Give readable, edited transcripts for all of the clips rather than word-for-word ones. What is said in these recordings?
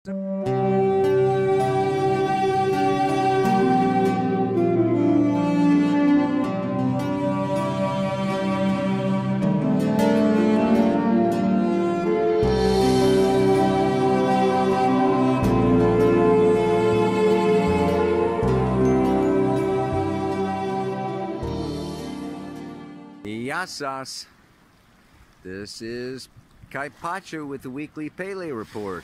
Yasas. This is Kaipacha with the weekly Pele report.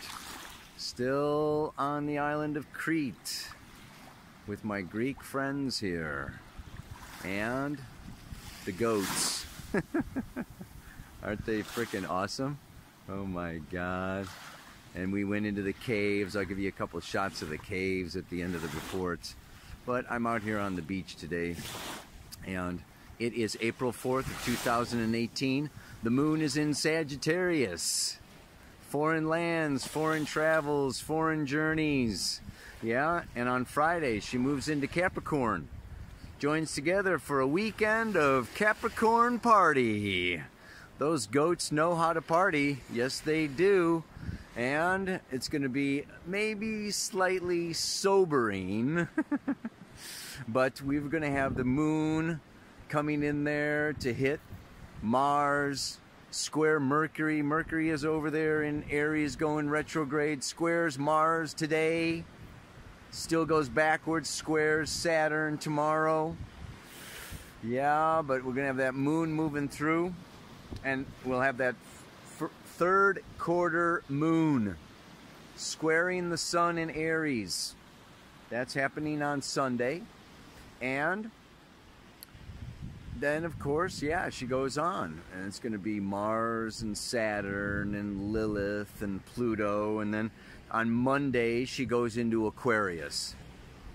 Still on the island of Crete with my Greek friends here. And the goats. Aren't they freaking awesome? Oh my god. And we went into the caves. I'll give you a couple shots of the caves at the end of the report. But I'm out here on the beach today. And it is April 4th of 2018. The moon is in Sagittarius. Foreign lands, foreign travels, foreign journeys. Yeah, and on Friday she moves into Capricorn. Joins together for a weekend of Capricorn party. Those goats know how to party. Yes, they do. And it's going to be maybe slightly sobering. But we're going to have the moon coming in there to hit Mars, square Mercury. Mercury is over there in Aries going retrograde, squares Mars today, still goes backwards, squares Saturn tomorrow. Yeah, but we're gonna have that moon moving through, and we'll have that third quarter moon squaring the sun in Aries. That's happening on Sunday. And then, of course, yeah, she goes on. And it's going to be Mars and Saturn and Lilith and Pluto. And then on Monday, she goes into Aquarius.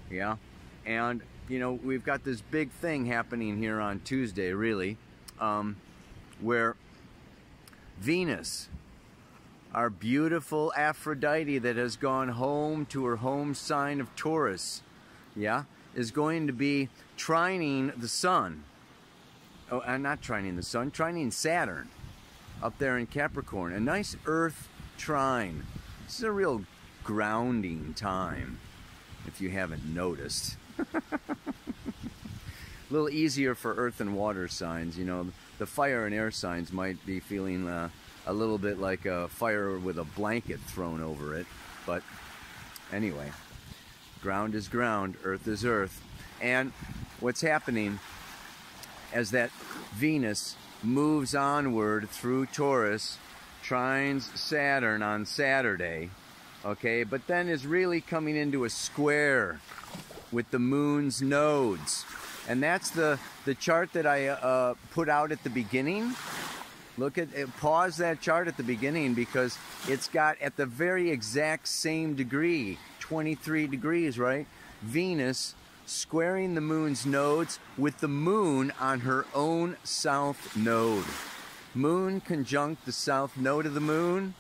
Yeah. And, you know, we've got this big thing happening here on Tuesday, really, where Venus, our beautiful Aphrodite that has gone home to her home sign of Taurus, yeah, is going to be trining the sun. Oh, I'm not trining the sun, trining Saturn up there in Capricorn. A nice Earth trine. This is a real grounding time, if you haven't noticed. A little easier for Earth and water signs. You know, the fire and air signs might be feeling a little bit like a fire with a blanket thrown over it. But anyway, ground is ground, Earth is Earth. And what's happening as that Venus moves onward through Taurus, trines Saturn on Saturday, okay, but then is really coming into a square with the moon's nodes. And that's the chart that I put out at the beginning. Look at it, pause that chart at the beginning, because it's got at the very exact same degree, 23 degrees, right? Venus squaring the moon's nodes with the moon on her own south node. Moon conjunct the south node of the moon,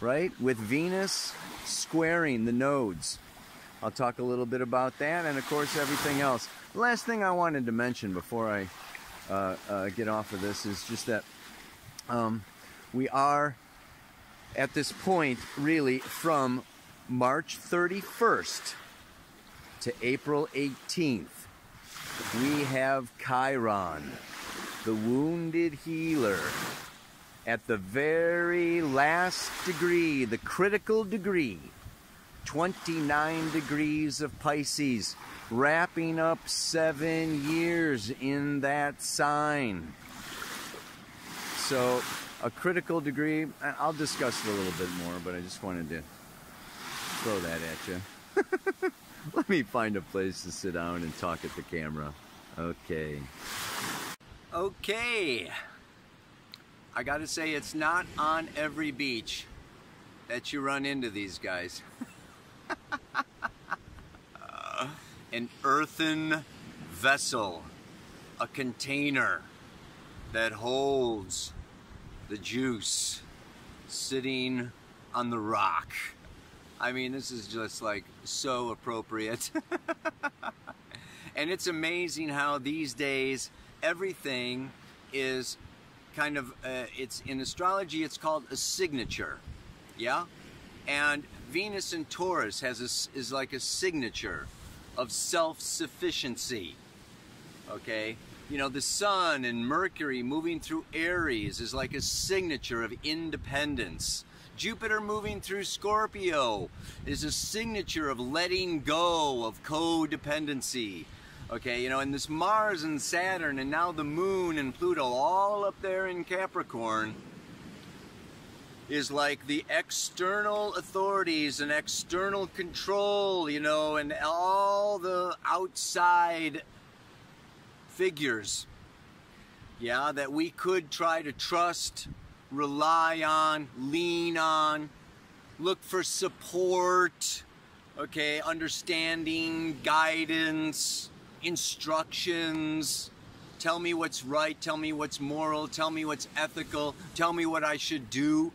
right? With Venus squaring the nodes. I'll talk a little bit about that, and of course everything else. The last thing I wanted to mention before I get off of this is just that we are at this point really from March 31st to April 18th, we have Chiron, the wounded healer, at the very last degree, the critical degree, 29 degrees of Pisces, wrapping up 7 years in that sign. So a critical degree, I'll discuss it a little bit more, but I just wanted to throw that at you. Let me find a place to sit down and talk at the camera. Okay. Okay. I gotta say, it's not on every beach that you run into these guys. An earthen vessel, a container that holds the juice sitting on the rock. I mean, this is just like so appropriate. And it's amazing how these days everything is kind of, it's in astrology, it's called a signature. Yeah? And Venus in Taurus is like a signature of self-sufficiency. Okay? You know, the Sun and Mercury moving through Aries is like a signature of independence. Jupiter moving through Scorpio is a signature of letting go, of codependency. Okay, you know, and this Mars and Saturn and now the Moon and Pluto all up there in Capricorn is like the external authorities and external control, you know, and all the outside figures, yeah, that we could try to trust, rely on, lean on, look for support, okay, understanding, guidance, instructions, tell me what's right, tell me what's moral, tell me what's ethical, tell me what I should do,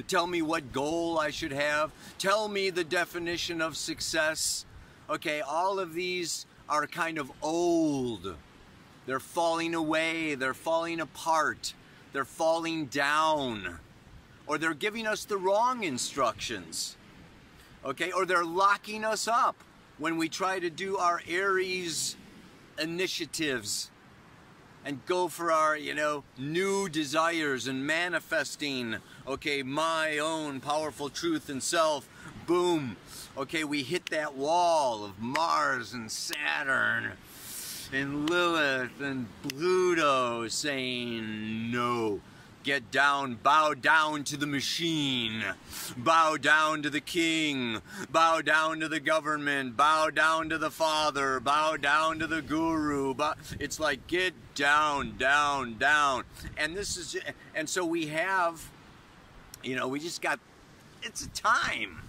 tell me what goal I should have, tell me the definition of success. Okay, all of these are kind of old. They're falling away, they're falling apart, they're falling down, or they're giving us the wrong instructions, okay, or they're locking us up when we try to do our Aries initiatives and go for our, you know, new desires and manifesting, okay, my own powerful truth and self. Boom. Okay, we hit that wall of Mars and Saturn and Lilith and Pluto saying no. Get down, bow down to the machine, bow down to the king, bow down to the government, bow down to the father, bow down to the guru. It's like, get down, down, down. And this is, and so we have, you know, we just got, it's a time.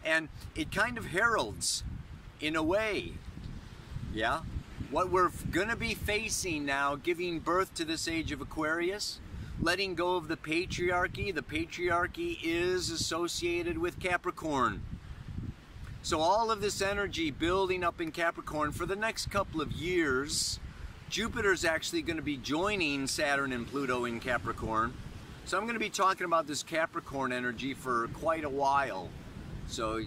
And it kind of heralds, in a way, yeah, what we're going to be facing now, giving birth to this age of Aquarius, letting go of the patriarchy. The patriarchy is associated with Capricorn. So all of this energy building up in Capricorn for the next couple of years. Jupiter's actually going to be joining Saturn and Pluto in Capricorn. So I'm going to be talking about this Capricorn energy for quite a while. So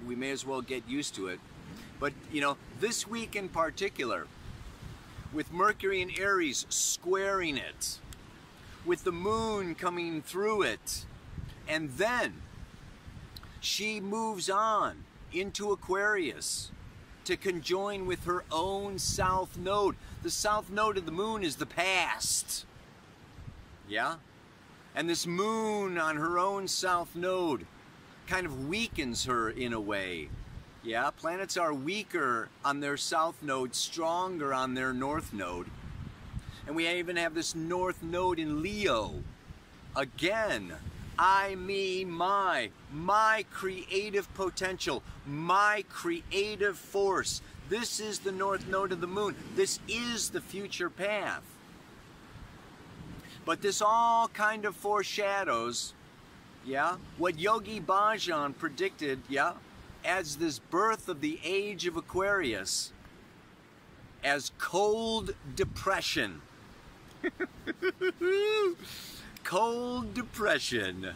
we may as well get used to it. But, you know, this week in particular, with Mercury in Aries squaring it, with the moon coming through it, and then she moves on into Aquarius to conjoin with her own south node. The south node of the moon is the past. Yeah? And this moon on her own south node kind of weakens her in a way. Yeah, planets are weaker on their south node, stronger on their north node. And we even have this north node in Leo. Again, I, me, my creative potential, my creative force. This is the north node of the moon. This is the future path. But this all kind of foreshadows, yeah, what Yogi Bhajan predicted, yeah, as this birth of the age of Aquarius, as cold depression. Cold depression.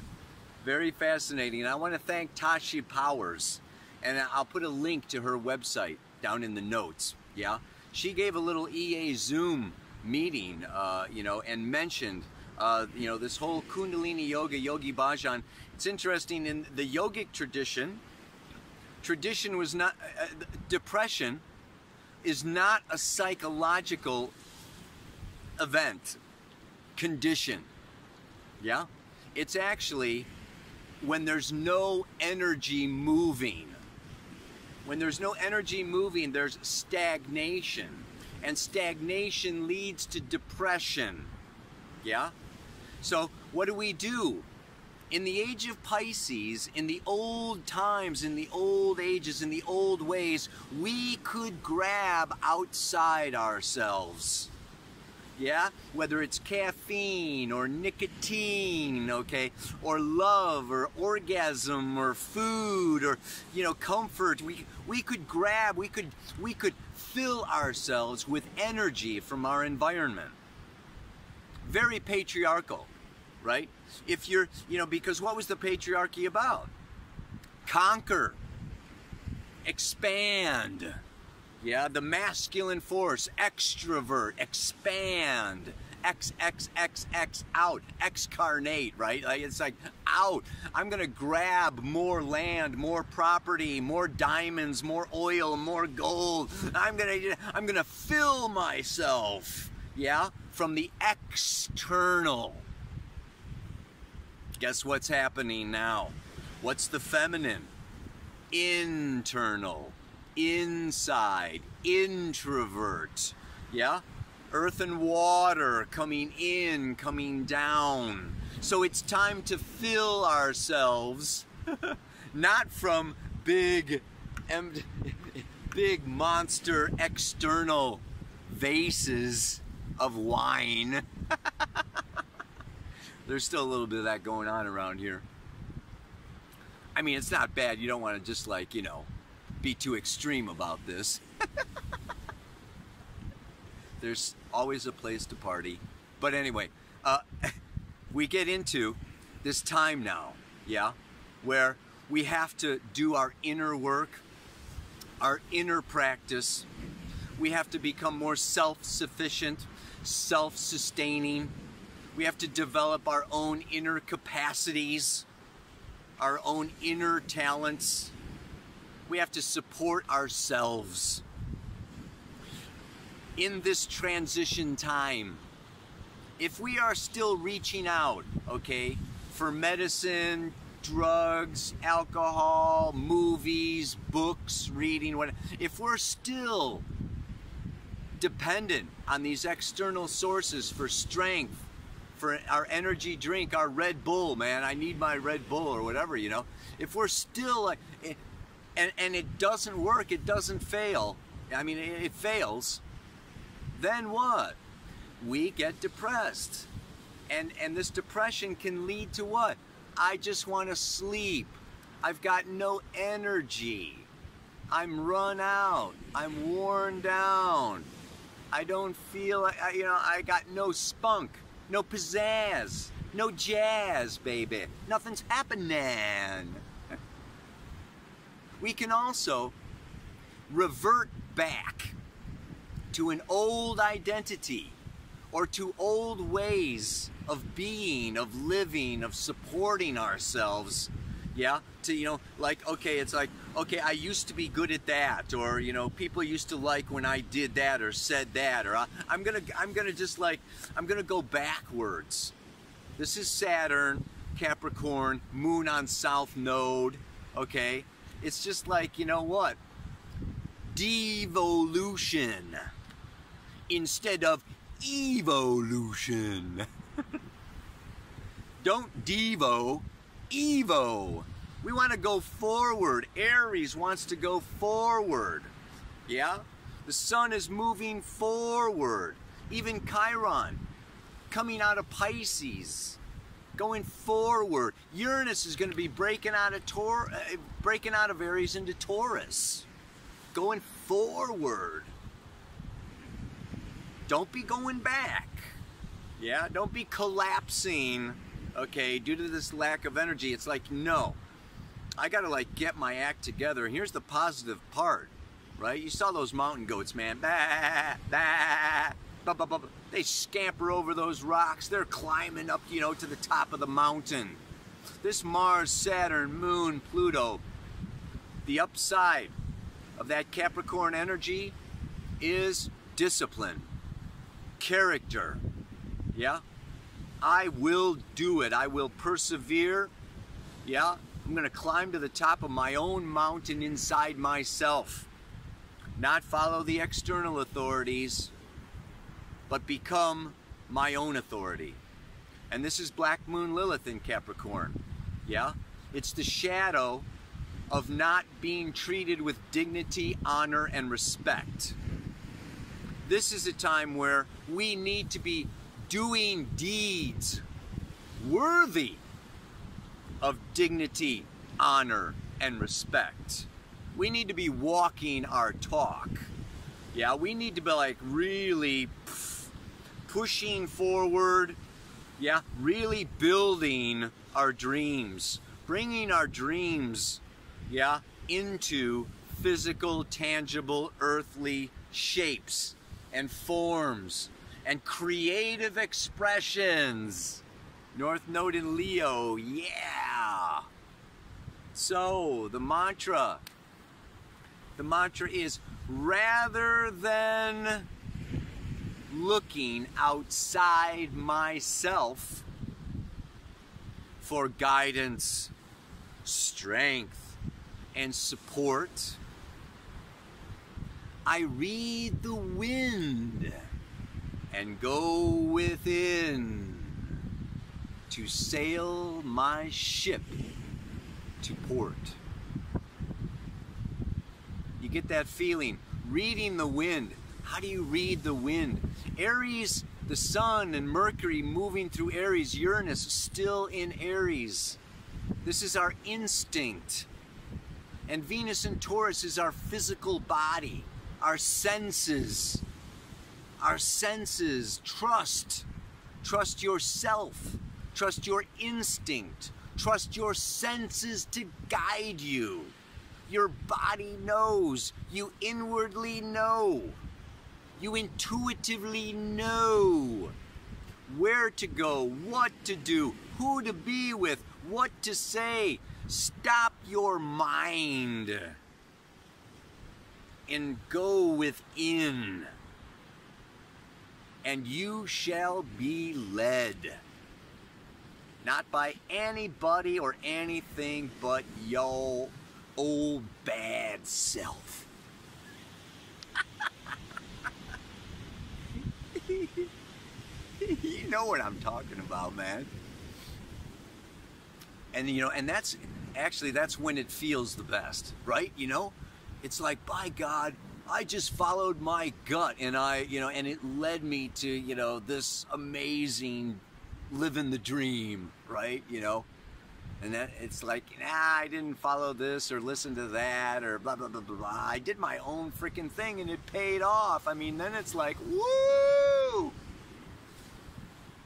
Very fascinating. I want to thank Tashi Powers, and I'll put a link to her website down in the notes. Yeah, she gave a little EA Zoom meeting, you know, and mentioned, you know, this whole Kundalini Yoga, Yogi Bhajan. It's interesting in the yogic tradition. Tradition was not, depression is not a psychological event, condition, yeah? It's actually when there's no energy moving. When there's no energy moving, there's stagnation. And stagnation leads to depression, yeah? So what do we do? In the age of Pisces, in the old times, in the old ages, in the old ways, we could grab outside ourselves. Yeah? Whether it's caffeine or nicotine, okay, or love or orgasm or food or, you know, comfort. We could grab, we could fill ourselves with energy from our environment. Very patriarchal, right? If you're, you know, because what was the patriarchy about? conquer, expand. Yeah, the masculine force, extrovert, expand, X, out, excarnate, right? Like, it's like, out. I'm gonna grab more land, more property, more diamonds, more oil, more gold. I'm gonna fill myself, yeah, from the external. Guess what's happening now? What's the feminine? Internal, inside, introvert, yeah? Earth and water coming in, coming down. So it's time to fill ourselves, not from big monster external vases of wine. There's still a little bit of that going on around here. I mean, it's not bad. You don't want to just, like, you know, be too extreme about this. There's always a place to party. But anyway, we get into this time now, yeah, where we have to do our inner work, our inner practice. We have to become more self-sufficient, self-sustaining. We have to develop our own inner capacities, our own inner talents. We have to support ourselves. In this transition time, if we are still reaching out, okay, for medicine, drugs, alcohol, movies, books, reading, whatever, if we're still dependent on these external sources for strength, for our energy drink, our Red Bull, man, I need my Red Bull or whatever, you know, if we're still like, and it doesn't work, it doesn't fail, I mean, it fails, then what? We get depressed. And this depression can lead to what? I just want to sleep. I've got no energy. I'm run out. I'm worn down. I don't feel like, you know, I got no spunk, no pizzazz, no jazz, baby. Nothing's happening. We can also revert back to an old identity or to old ways of being, of living, of supporting ourselves, yeah, to, you know, like, okay, it's like, okay, I used to be good at that, or, you know, people used to like when I did that or said that, or I'm gonna just like, I'm gonna go backwards. This is Saturn, Capricorn, Moon on South Node, okay? It's just like, you know what? Devolution instead of evolution. Don't devo, evo. We want to go forward. Aries wants to go forward. Yeah? The sun is moving forward. Even Chiron coming out of Pisces, going forward. Uranus is going to be breaking out of Aries into Taurus. Going forward. Don't be going back. Yeah, don't be collapsing, okay, due to this lack of energy. It's like, no, I gotta like get my act together. And here's the positive part, right? You saw those mountain goats, man. Bah, bah, bah, bah, bah, bah. They scamper over those rocks. They're climbing up, you know, to the top of the mountain. This Mars, Saturn, Moon, Pluto, the upside of that Capricorn energy is discipline. Character, yeah? I will do it. I will persevere, yeah? I'm going to climb to the top of my own mountain inside myself. Not follow the external authorities, but become my own authority. And this is Black Moon Lilith in Capricorn, yeah? It's the shadow of not being treated with dignity, honor, and respect. This is a time where we need to be doing deeds worthy of dignity, honor, and respect. We need to be walking our talk. Yeah, we need to be like really pushing forward. Yeah, really building our dreams, bringing our dreams yeah, into physical, tangible, earthly shapes and forms and creative expressions. North Node in Leo, yeah. So the mantra is, rather than looking outside myself for guidance, strength, and support, I read the wind and go within to sail my ship to port. You get that feeling, reading the wind. How do you read the wind? Aries, the sun and Mercury moving through Aries, Uranus still in Aries. This is our instinct. And Venus and Taurus is our physical body, our senses. Our senses, trust. Trust yourself. Trust your instinct. Trust your senses to guide you. Your body knows. You inwardly know. You intuitively know where to go, what to do, who to be with, what to say. Stop your mind and go within, and you shall be led. Not by anybody or anything but your old bad self. You know what I'm talking about, man. And you know, and that's when it feels the best, right? You know, it's like, by God, I just followed my gut, and and it led me to, this amazing living the dream, right? And that it's like, I didn't follow this or listen to that or blah, blah, blah, blah, blah. I did my own freaking thing and it paid off. I mean, then it's like, woo!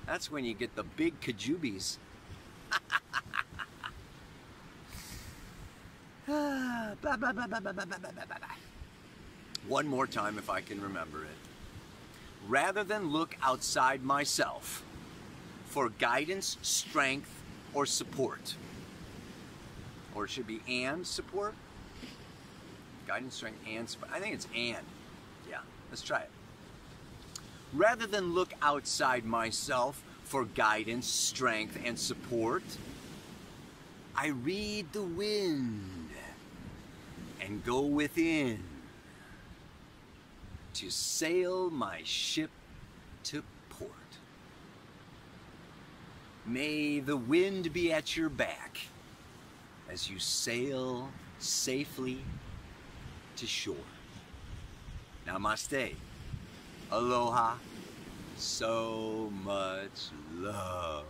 That's when you get the big kajubies. Blah, blah, blah, blah, blah, blah, blah, blah, blah. One more time if I can remember it. Rather than look outside myself for guidance, strength, or support. Or it should be and support. Guidance, strength, and support. I think it's and. Yeah, let's try it. Rather than look outside myself for guidance, strength, and support, I read the wind and go within to sail my ship to port. May the wind be at your back as you sail safely to shore. Namaste. Aloha. So much love.